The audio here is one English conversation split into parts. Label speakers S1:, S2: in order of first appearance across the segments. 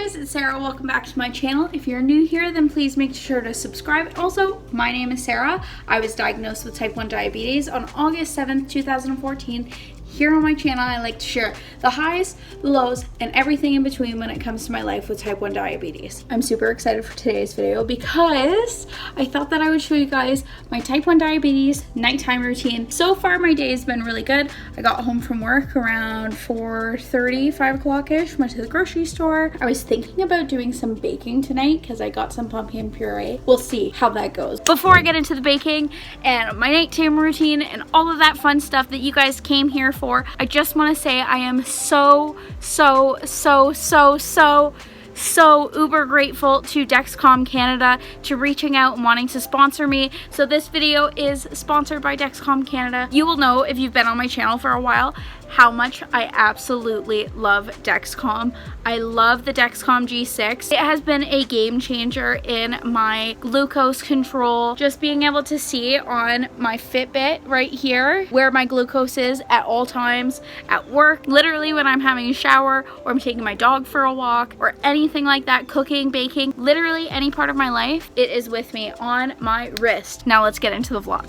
S1: guys, it's Sarah. Welcome back to my channel. If you're new here, then please make sure to subscribe. Also, my name is Sarah. I was diagnosed with type 1 diabetes on August 7th, 2014. Here on my channel, I like to share the highs, the lows, and everything in between when it comes to my life with type 1 diabetes. I'm super excited for today's video because I thought that I would show you guys my type 1 diabetes nighttime routine. So far, my day has been really good. I got home from work around 4:30, 5 o'clock-ish, went to the grocery store. I was thinking about doing some baking tonight because I got some pumpkin puree. We'll see how that goes. Before I get into the baking and my nighttime routine and all of that fun stuff that you guys came here for, I just want to say I am so uber grateful to Dexcom Canada to reaching out and wanting to sponsor me. So this video is sponsored by Dexcom Canada. You will know if you've been on my channel for a while how much I absolutely love Dexcom. I love the Dexcom G6. It has been a game changer in my glucose control. Just being able to see on my Fitbit right here where my glucose is at all times, at work, literally when I'm having a shower or I'm taking my dog for a walk or anything like that, cooking, baking, literally any part of my life, it is with me on my wrist. Now let's get into the vlog.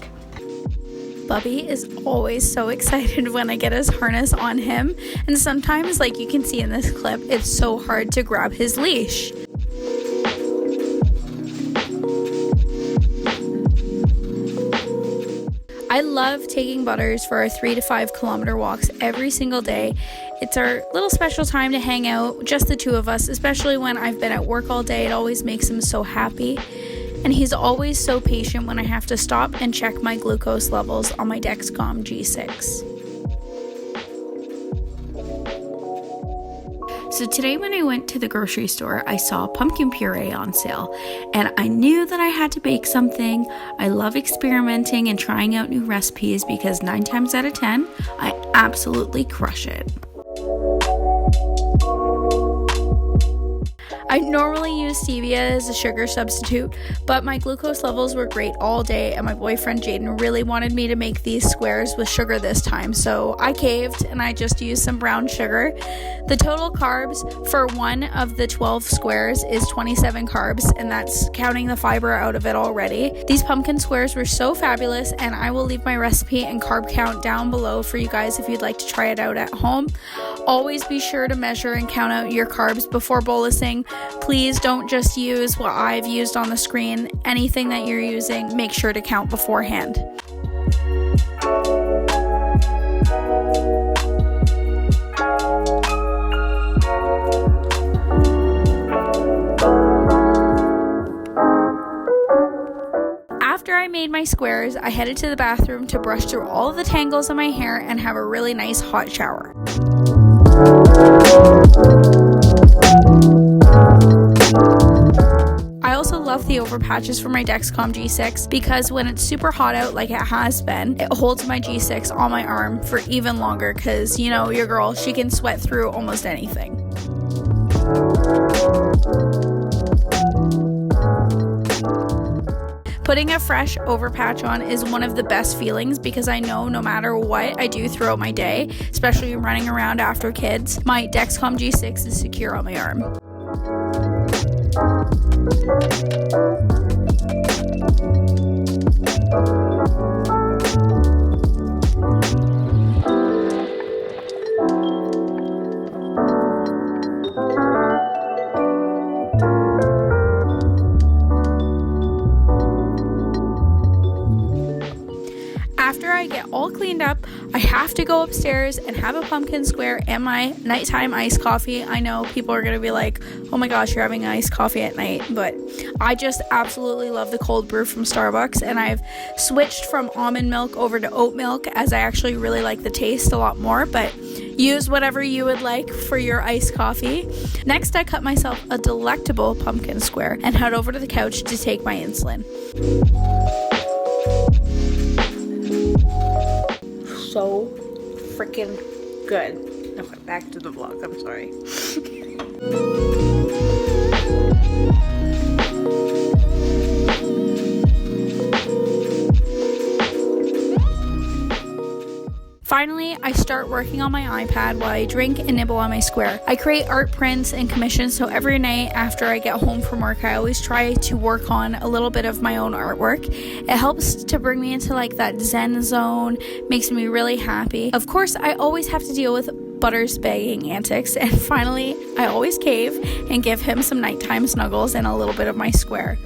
S1: Bubby is always so excited when I get his harness on him, and sometimes, like you can see in this clip, it's so hard to grab his leash. I love taking Butters for our 3 to 5 kilometer walks every single day. It's our little special time to hang out, just the two of us, especially when I've been at work all day. It always makes him so happy. And he's always so patient when I have to stop and check my glucose levels on my Dexcom G6. So today when I went to the grocery store, I saw pumpkin puree on sale, and I knew that I had to bake something. I love experimenting and trying out new recipes because 9 times out of 10, I absolutely crush it. I normally use stevia as a sugar substitute, but my glucose levels were great all day, and my boyfriend Jaden really wanted me to make these squares with sugar this time, so I caved and I just used some brown sugar. The total carbs for one of the 12 squares is 27 carbs, and that's counting the fiber out of it already. These pumpkin squares were so fabulous, and I will leave my recipe and carb count down below for you guys if you'd like to try it out at home. Always be sure to measure and count out your carbs before bolusing. Please don't just use what I've used on the screen. Anything that you're using, make sure to count beforehand. After I made my squares, I headed to the bathroom to brush through all of the tangles in my hair and have a really nice hot shower. I also love the over patches for my Dexcom G6 because when it's super hot out like it has been, it holds my G6 on my arm for even longer because, you know, your girl, she can sweat through almost anything. Putting a fresh over patch on is one of the best feelings because I know no matter what I do throughout my day, especially running around after kids, my Dexcom G6 is secure on my arm. After I get all cleaned up, I have to go upstairs and have a pumpkin square and my nighttime iced coffee. I know people are going to be like, oh my gosh, you're having iced coffee at night, but I just absolutely love the cold brew from Starbucks, and I've switched from almond milk over to oat milk as I actually really like the taste a lot more, but use whatever you would like for your iced coffee. Next, I cut myself a delectable pumpkin square and head over to the couch to take my insulin. So freaking good. Okay, back to the vlog. I'm sorry. Finally, I start working on my iPad while I drink and nibble on my square. I create art prints and commissions, so every night after I get home from work, I always try to work on a little bit of my own artwork. It helps to bring me into like that zen zone, makes me really happy. Of course, I always have to deal with Butter's begging antics, and finally I always cave and give him some nighttime snuggles and a little bit of my square.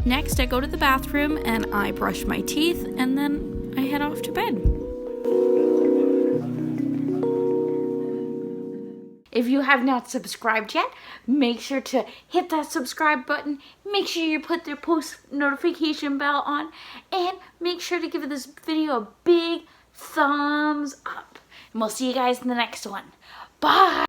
S1: Next, I go to the bathroom and I brush my teeth, and then I head off to bed. If you have not subscribed yet, make sure to hit that subscribe button. Make sure you put the post notification bell on, and make sure to give this video a big thumbs up. And we'll see you guys in the next one. Bye!